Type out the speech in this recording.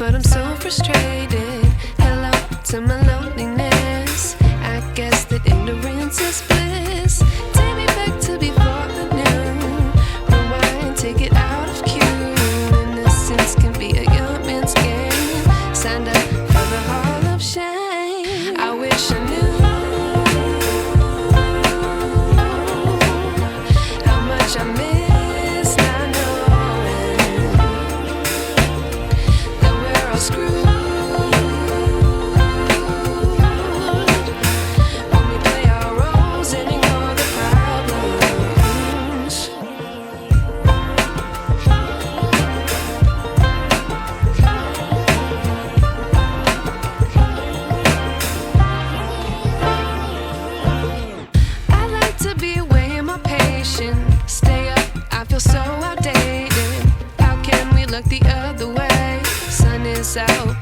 but I'm so frustrated. Hello to my loneliness. I guess that ignorance is bliss. Take me back to before the noon. Rewind, take it out of cue. Innocence can be a young man's game. Signed up for the hall of shame. I wish I knew how much I miss not knowing that we're all screwed when we play our roles and ignore the problems. I like to be away in my patience. Stay up, I feel so outdated. How can we look the other way? Sun is out,